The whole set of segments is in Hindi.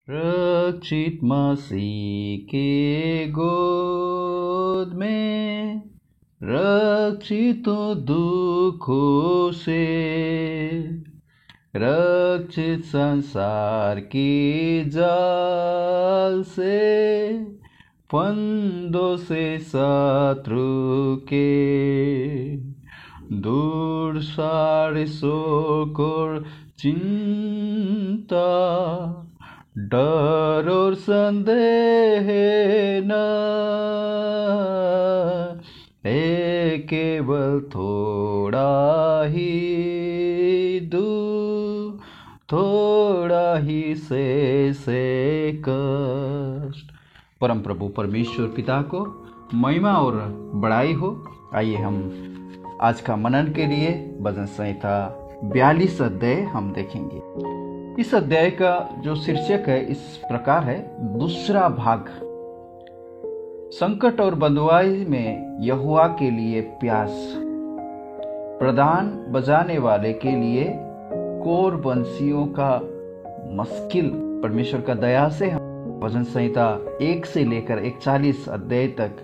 रक्षित मसीह के गोद में, रक्षित हूँ दुखों से, रक्षित संसार की जाल से, फंदों से शत्रु के। दूर सारे शोक और चिंता, डर और संदेह न, है केवल थोड़ा ही दूर, थोड़ा ही से कष्ट। परम प्रभु परमेश्वर पिता को महिमा और बड़ाई हो। आइए हम आज का मनन के लिए भजन संहिता 42 अध्याय हम देखेंगे। इस अध्याय का जो शीर्षक है इस प्रकार है, दूसरा भाग। संकट और बंधुआई में यहोवा के लिए प्यास, प्रधान बजाने वाले के लिए कोर बंसियों का मस्किल। परमेश्वर का दया से हम भजन संहिता 1 से लेकर 41 अध्याय तक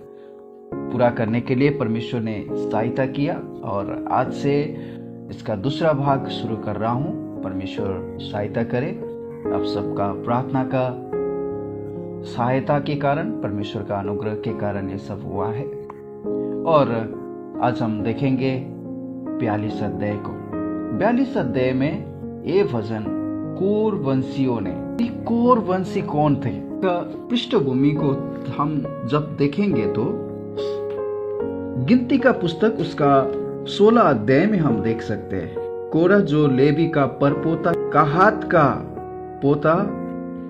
पूरा करने के लिए परमेश्वर ने सहायता किया और आज से इसका दूसरा भाग शुरू कर रहा हूं। परमेश्वर सहायता करे। आप सबका प्रार्थना का सहायता के कारण, परमेश्वर का अनुग्रह के कारण ये सब हुआ है। और आज हम देखेंगे 42 अध्याय को। 42 अध्याय में ये भजन कोर वंशियों ने। कोर वंशी कौन थे का पृष्ठभूमि को हम जब देखेंगे तो गिनती का पुस्तक उसका 16 अध्याय में हम देख सकते हैं। कोरह जो लेवी का परपोता, कहात का पोता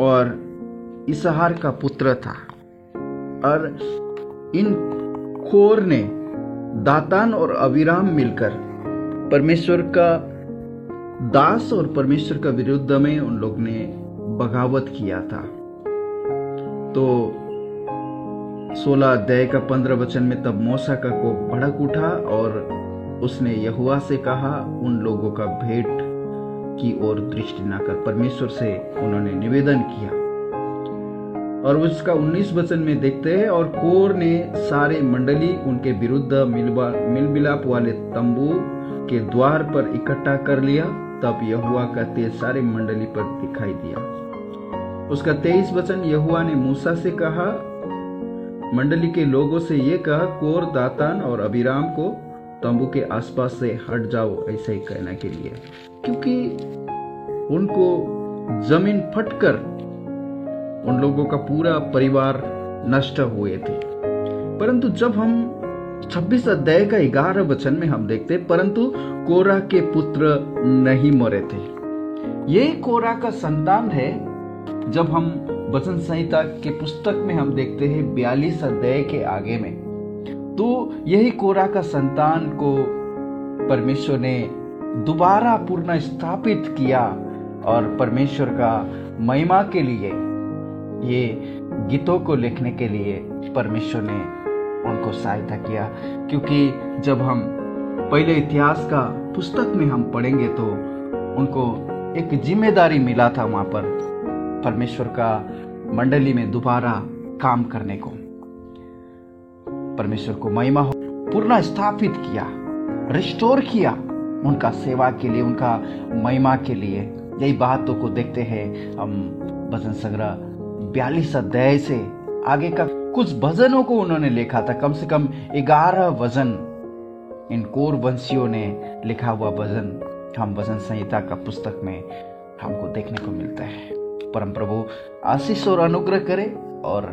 और इसहार का पुत्र था, और इन कोर ने दातान और अबीराम मिलकर परमेश्वर का दास और परमेश्वर का विरुद्ध में उन लोग ने बगावत किया था। तो 16 अध्याय का 15 वचन में तब मूसा का कोप भड़क उठा और उसने यहोवा से कहा, उन लोगों का भेंट की ओर दृष्टि न कर। परमेश्वर से उन्होंने निवेदन किया। और उसका 19 वचन में देखते हैं, और कोर ने सारे मंडली उनके विरुद्ध मिलमिलाप वाले तंबू के द्वार पर इकट्ठा कर लिया। तब यहोवा का तेज सारे मंडली पर दिखाई दिया। उसका 23 वचन, यहोवा ने मूसा से कहा, मंडली के लोगों से ये कहा, कोर, दातान और अबीराम को तंबू के आसपास से हट जाओ, ऐसे ही कहने के लिए, क्योंकि उनको जमीन फटकर उन लोगों का पूरा परिवार नष्ट हुए थे। परंतु जब हम 26 अध्याय का 11 वचन में हम देखते, परंतु कोरह के पुत्र नहीं मरे थे। ये कोरह का संतान है। जब हम भजन संहिता के पुस्तक में हम देखते हैं 42 अध्याय के आगे में, तो यही कोरह का संतान को परमेश्वर ने दोबारा पुनः स्थापित किया और परमेश्वर का महिमा के लिए, ये गीतों को लिखने के लिए परमेश्वर ने उनको सहायता किया। क्योंकि जब हम पहले इतिहास का पुस्तक में हम पढ़ेंगे तो उनको एक जिम्मेदारी मिला था वहां पर परमेश्वर का मंडली में दोबारा काम करने को। परमेश्वर को महिमा हो, पुनः स्थापित किया, रिस्टोर किया उनका सेवा के लिए, उनका महिमा के लिए। यही बातों को देखते हैं हम भजन संग्रह 42 अध्याय से आगे का कुछ भजनों को उन्होंने लिखा था। कम से कम 11 भजन इन कोर वंशियों ने लिखा हुआ भजन हम भजन संहिता का पुस्तक में हमको देखने को मिलता है। परम प्रभु आशीष और अनुग्रह करे। और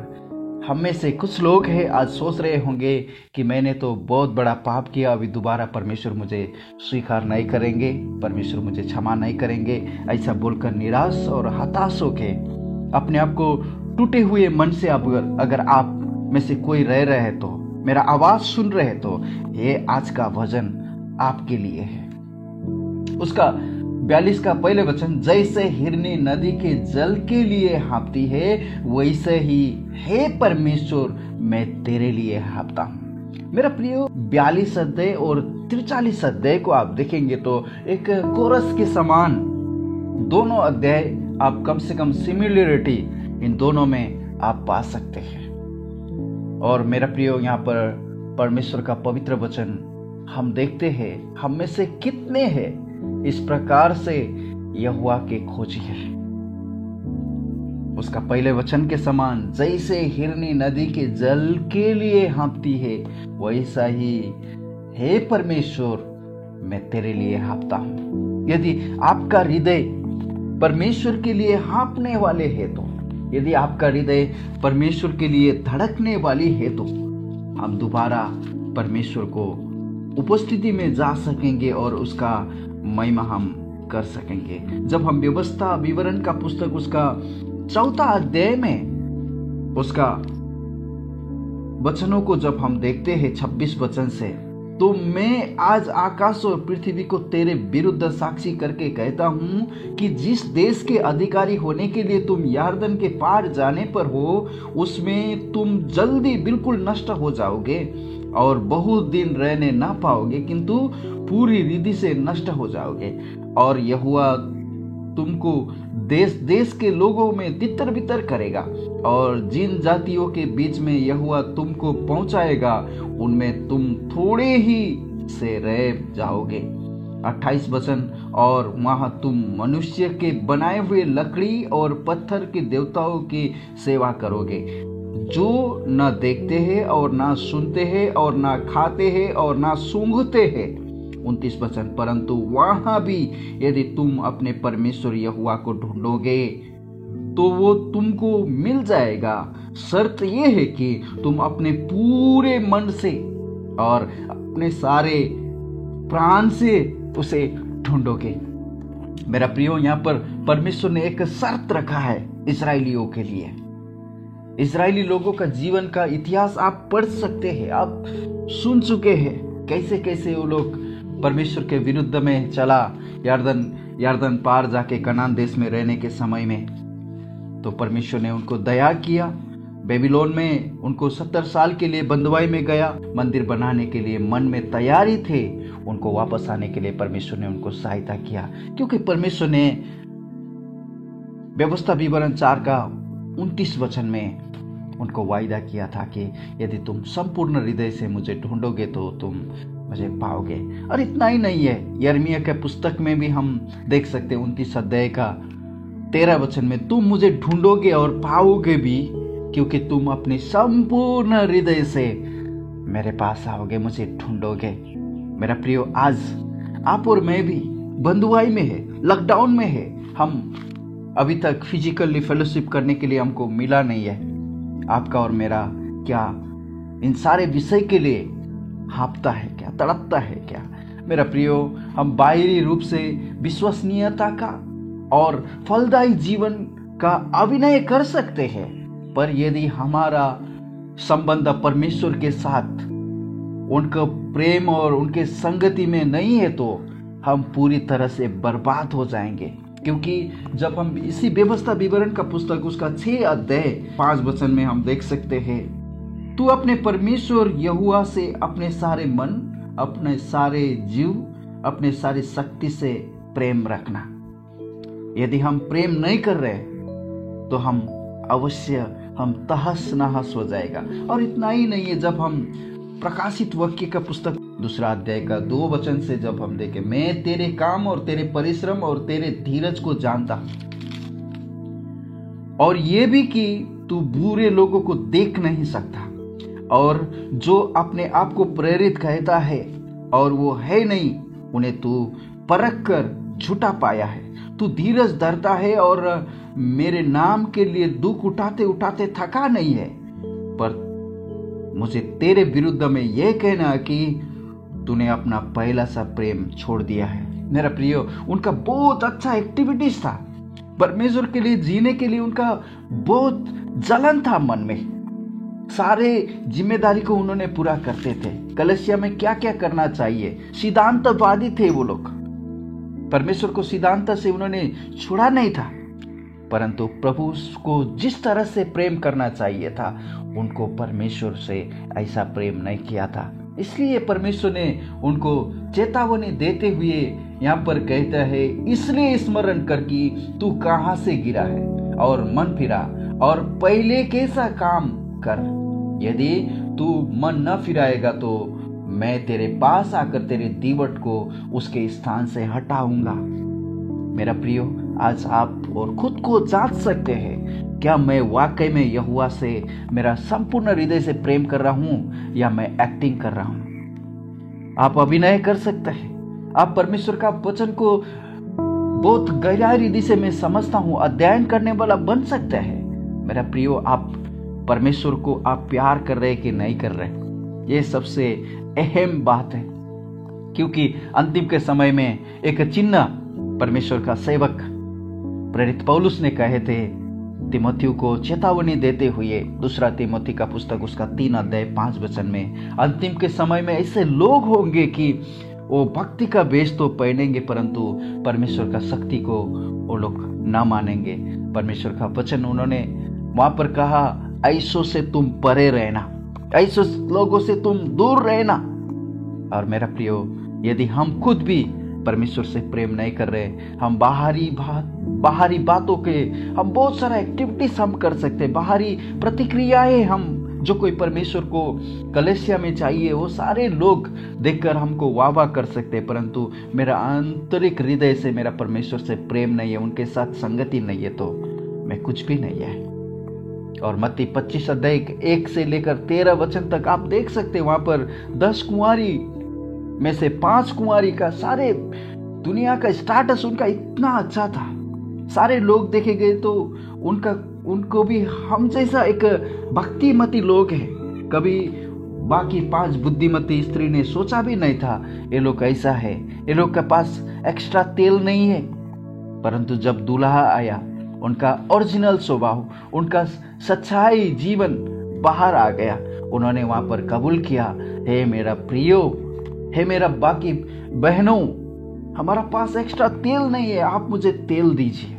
हम में से कुछ लोग हैं आज सोच रहे होंगे कि मैंने तो बहुत बड़ा पाप किया, अभी दोबारा परमेश्वर मुझे स्वीकार नहीं करेंगे, परमेश्वर मुझे क्षमा नहीं करेंगे। ऐसा बोलकर निराश और हताश होके अपने आप को टूटे हुए मन से अगर आप में से कोई रह रहे हैं, तो मेरा आवाज सुन रहे हैं, तो ये आज का भजन आपके लिए है। उसका 42 का पहले वचन, जैसे हिरनी नदी के जल के लिए हाँफती है, वैसे ही हे परमेश्वर मैं तेरे लिए हाँफता हूँ। मेरा प्रियो, 42 अध्याय और 43 अध्याय को आप देखेंगे तो एक कोरस के समान दोनों अध्याय आप कम से कम सिमिलरिटी इन दोनों में आप पा सकते हैं। और मेरा प्रियो, यहाँ पर परमेश्वर का पवित्र वचन हम देखते हैं, हम में से कितने हैं इस प्रकार से यहोवा के खोजी है। उसका पहले वचन के समान जैसे हिरनी नदी के जल के लिए हाँफती है, वैसा ही हे परमेश्वर मैं तेरे लिए हाँफता हूं। यदि आपका हृदय परमेश्वर के लिए हाँफने वाले है तो, यदि आपका हृदय परमेश्वर के लिए धड़कने वाली है तो हम दोबारा परमेश्वर को उपस्थिति में जा सकेंगे और उसका महिमा हम कर सकेंगे। जब हम व्यवस्था विवरण का पुस्तक उसका 4 अध्याय में उसका वचनों को जब हम देखते हैं 26 वचन से, तो मैं आज आकाश और पृथ्वी को तेरे विरुद्ध साक्षी करके कहता हूं कि जिस देश के अधिकारी होने के लिए तुम यरदन के पार जाने पर हो, उसमें तुम जल्दी बिल्कुल नष्ट हो जाओगे और बहुत दिन रहने ना पाओगे, किंतु पूरी रीति से नष्ट हो जाओगे। और यहोवा तुमको देश देश के लोगों में तितर बितर करेगा और जिन जातियों के बीच में यहोवा तुमको पहुंचाएगा उनमें तुम थोड़े ही से रह जाओगे। 28 वचन, और वहां तुम मनुष्य के बनाए हुए लकड़ी और पत्थर के देवताओं की सेवा करोगे, जो न देखते हैं और ना सुनते हैं और ना खाते हैं और ना सूंघते हैं। 29 वचन, परंतु वहां भी यदि तुम अपने परमेश्वर यहोवा को ढूंढोगे तो वो तुमको मिल जाएगा। शर्त यह है कि तुम अपने पूरे मन से और अपने सारे प्राण से उसे ढूंढोगे। मेरा प्रियो, यहाँ पर परमेश्वर ने एक शर्त रखा है इस्राएलियों के लिए। इस्राएली लोगों का जीवन का इतिहास आप पढ़ सकते हैं, आप सुन चुके हैं कैसे कैसे वो लोग परमेश्वर के विरुद्ध में चला। यरदन पार जाके कनान देश में रहने के समय में तो परमेश्वर ने उनको दया किया। बेबीलोन में उनको 70 साल के लिए बंदवाई में गया, मंदिर बनाने के लिए मन में तैयारी थे, उनको वापस आने के लिए परमेश्वर ने उनको सहायता किया, क्योंकि परमेश्वर ने व्यवस्था विवरण 4 का 29 वचन में उनको वायदा किया था कि यदि तुम संपूर्ण हृदय से मुझे ढूंढोगे तो तुम मुझे पाओगे। और इतना ही नहीं है, यिर्मयाह के पुस्तक में भी हम देख सकते हैं 29 अध्याय का 13 वचन में, तुम मुझे ढूंढोगे और पाओगे भी, क्योंकि तुम अपने संपूर्ण हृदय से मेरे पास आओगे, मुझे ढूंढोगे। मेरा प्रियो, आज आप और मैं भी बंधुआई में है, लॉकडाउन में है, हम अभी तक फिजिकली फेलोशिप करने के लिए हमको मिला नहीं है। आपका और मेरा क्या इन सारे विषय के लिए हाँफता है क्या, तड़पता है क्या? मेरा प्रियो, हम बाहरी रूप से विश्वसनीयता का और फलदायी जीवन का अभिनय कर सकते हैं, पर यदि हमारा संबंध परमेश्वर के साथ उनका प्रेम और उनके संगति में नहीं है तो हम पूरी तरह से बर्बाद हो जाएंगे। क्योंकि जब हम इसी व्यवस्था विवरण का पुस्तक उसका 6 अध्याय 5 वचन में हम देख सकते हैं, तू अपने परमेश्वर यहोवा से अपने सारे मन, अपने सारे जीव, अपने सारी शक्ति से प्रेम रखना। यदि हम प्रेम नहीं कर रहे तो हम अवश्य तहस नहस हो जाएगा। और इतना ही नहीं है, जब हम प्रकाशित वाक्य का पुस्तक 2 अध्याय का 2 वचन से जब हम देखें, मैं तेरे काम और तेरे परिश्रम और तेरे धीरज को जानता हूं, और ये भी कि तू बुरे लोगों को देख नहीं सकता, और जो अपने आप को प्रेरित कहता है और वो है नहीं, उन्हें तू परख कर झूठा पाया है। तू धीरज धरता है और मेरे नाम के लिए दुख उठाते उठाते थका नहीं है, पर मुझे तेरे विरुद्ध में यह कहना कि तूने अपना पहला सा प्रेम छोड़ दिया है। मेरा प्रियो, उनका बहुत अच्छा एक्टिविटीज था, परमेश्वर के लिए जीने के लिए उनका बहुत जलन था मन में, सारे जिम्मेदारी को उन्होंने पूरा करते थे। कलीसिया में क्या क्या करना चाहिए, सिद्धांतवादी थे वो लोग, परमेश्वर को सिद्धांत से उन्होंने छोड़ा नहीं था, परंतु प्रभु को जिस तरह से प्रेम करना चाहिए था, उनको परमेश्वर से ऐसा प्रेम नहीं किया था। इसलिए परमेश्वर ने उनको चेतावनी देते हुए यहाँ पर कहता है, इसलिए स्मरण कर कि तू कहाँ से गिरा है और मन फिरा और पहले कैसा काम कर। यदि तू मन न फिराएगा तो मैं तेरे पास आकर तेरे दीवट को उसके स्थान से हटाऊंगा। मेरा प्रियो, आज आप और खुद को जांच सकते हैं, क्या मैं वाकई में यहोवा से मेरा संपूर्ण हृदय से प्रेम कर रहा हूं या मैं एक्टिंग कर रहा हूं। आप अभिनय कर सकते हैं, आप परमेश्वर का वचन को बहुत गहराई हृदय से मैं समझता हूं अध्ययन करने वाला बन सकते हैं। मेरा प्रियो, आप परमेश्वर को आप प्यार कर रहे कि नहीं कर रहे, ये सबसे अहम बात है। क्योंकि अंतिम के समय में एक चिन्ह परमेश्वर का सेवक प्रेरित पौलुस ने कहे थे तिमोथियु को चेतावनी देते हुए, दूसरा तिमोथी का पुस्तक उसका 3 अध्याय 5 वचन में, अंतिम के समय में ऐसे लोग होंगे कि वो भक्ति का वेश तो पहनेंगे परंतु परमेश्वर का शक्ति को वो लोग ना मानेंगे। परमेश्वर का वचन उन्होंने वहां पर कहा, ऐसों से तुम परे रहना, ऐसों लोगों से तुम दूर रहना। और मेरा प्रियो, यदि हम खुद भी परमेश्वर से प्रेम नहीं कर रहे, हम बाहरी बातों के हम बहुत सारा एक्टिविटीज हम कर सकते हैं, बाहरी प्रतिक्रियाएं हम जो कोई परमेश्वर को कलीसिया में चाहिए वो सारे लोग देखकर हमको वाह वाह कर सकते हैं, परंतु मेरा आंतरिक हृदय से मेरा परमेश्वर से प्रेम नहीं है, उनके साथ संगति नहीं है, तो मैं कुछ भी नहीं है। और मत्ती 25 अध्याय 1 से लेकर 13 वचन तक आप देख सकते हैं, वहां पर 10 कुंवारी में से 5 कुंवारी का सारे दुनिया का स्टाटस उनका इतना अच्छा था, सारे लोग देखे गए तो उनको भी हम जैसा एक भक्तिमती लोग है। कभी बाकी 5 बुद्धिमती स्त्री ने सोचा भी नहीं था ये लोग ऐसा है, ये लोग के पास एक्स्ट्रा तेल नहीं है, परंतु जब दूल्हा आया उनका ओरिजिनल स्वभाव, उनका सच्चाई जीवन बाहर आ गया। उन्होंने वहां पर कबूल किया, हे मेरा प्रियो, हे मेरा बाकी बहनों, हमारा पास एक्स्ट्रा तेल नहीं है, आप मुझे तेल दीजिए।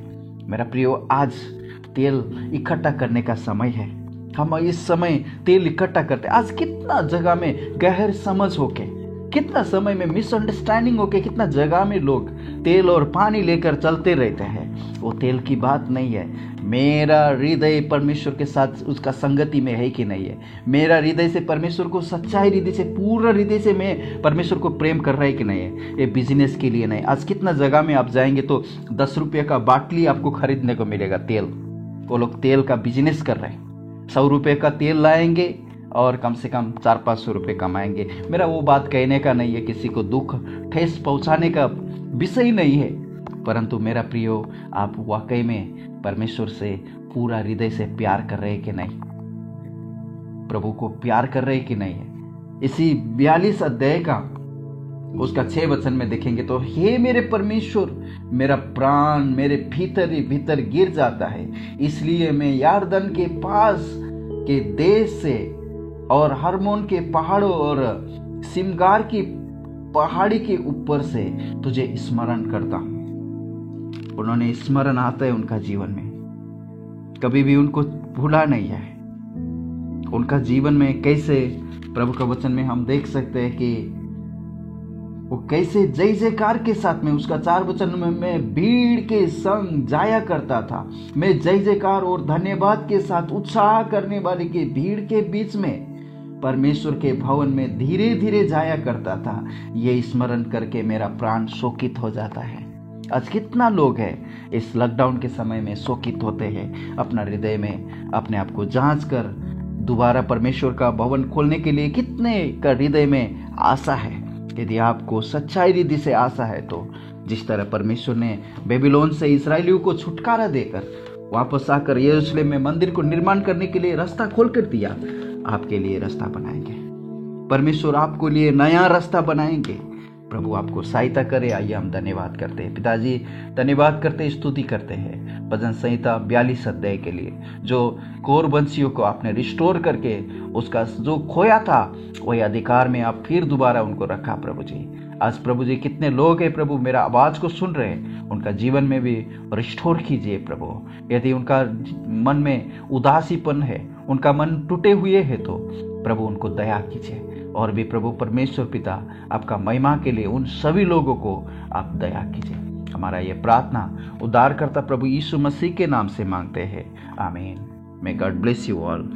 मेरा प्रियो, आज तेल इकट्ठा करने का समय है। हम इस समय तेल इकट्ठा करते, आज कितना जगह में गहर समझ होके, कितना समय में मिसअंडरस्टैंडिंग होके, कितना जगह में लोग तेल और पानी लेकर चलते रहते हैं। वो तेल की बात नहीं है। मेरा हृदय परमेश्वर के साथ उसका संगति में है कि नहीं है, मेरा हृदय से परमेश्वर को सच्चाई हृदय से, पूरा हृदय से मैं परमेश्वर को प्रेम कर रहा है कि नहीं है। ये बिजनेस के लिए नहीं। आज कितना जगह में आप जाएंगे तो 10 रुपये का बाटली आपको खरीदने को मिलेगा तेल। वो लोग तेल का बिजनेस कर रहे हैं, 100 रुपये का तेल लाएंगे और कम से कम 400-500 रुपये कमाएंगे। मेरा वो बात कहने का नहीं है, किसी को दुख ठेस पहुंचाने का विषय नहीं है, परंतु मेरा प्रियो, आप वाकई में परमेश्वर से पूरा हृदय से प्यार कर रहे कि नहीं, प्रभु को प्यार कर रहे कि नहीं है। इसी 42 अध्याय का उसका 6 वचन में देखेंगे तो, हे मेरे परमेश्वर, मेरा प्राण मेरे भीतर ही भीतर गिर जाता है, इसलिए मैं यारदन के पास के देश से और हरमोन के पहाड़ों और सिमगार की पहाड़ी के ऊपर से तुझे स्मरण करता हूं। उन्होंने स्मरण आता है उनका जीवन में, कभी भी उनको भूला नहीं है। उनका जीवन में कैसे, प्रभु का वचन में हम देख सकते हैं कि वो कैसे जय जयकार के साथ में, उसका 4 वचन में, मैं भीड़ के संग जाया करता था, मैं जय जयकार और धन्यवाद के साथ उत्साह करने वाले की भीड़ के बीच में परमेश्वर के भवन में धीरे धीरे जाया करता था। ये स्मरण करके मेरा प्राण शोकित हो जाता है। आज कितना लोग हैं इस लॉकडाउन के समय में शोकित होते हैं, अपना हृदय में अपने आप को जांच कर दोबारा परमेश्वर का भवन खोलने के लिए कितने का हृदय में आशा है। यदि आपको सच्चाई हृदय से आशा है तो जिस तरह परमेश्वर ने बेबीलोन से इस्राएलियों को छुटकारा देकर वापस आकर यरूशलेम में मंदिर को निर्माण करने के लिए रास्ता खोल कर दिया, आपके लिए रास्ता बनाएंगे। परमेश्वर आपको लिए नया रास्ता बनाएंगे। प्रभु आपको सहायता करे। आइए हम धन्यवाद करते हैं। पिताजी, धन्यवाद करते, स्तुति करते हैं भजन संहिता 42 अध्याय के लिए, जो कोरबंशियों को आपने रिस्टोर करके उसका जो खोया था वही अधिकार में आप फिर दोबारा उनको रखा। प्रभु जी, आज प्रभु जी कितने लोग हैं प्रभु मेरा आवाज को सुन रहे हैं, उनका जीवन में भी रिस्टोर कीजिए प्रभु। यदि उनका मन में उदासीपन है, उनका मन टूटे हुए है तो प्रभु उनको दया कीजिए। और भी प्रभु परमेश्वर पिता, आपका महिमा के लिए उन सभी लोगों को आप दया कीजिए। हमारा ये प्रार्थना उद्धारकर्ता प्रभु यीशु मसीह के नाम से मांगते हैं, आमीन। May God bless you all.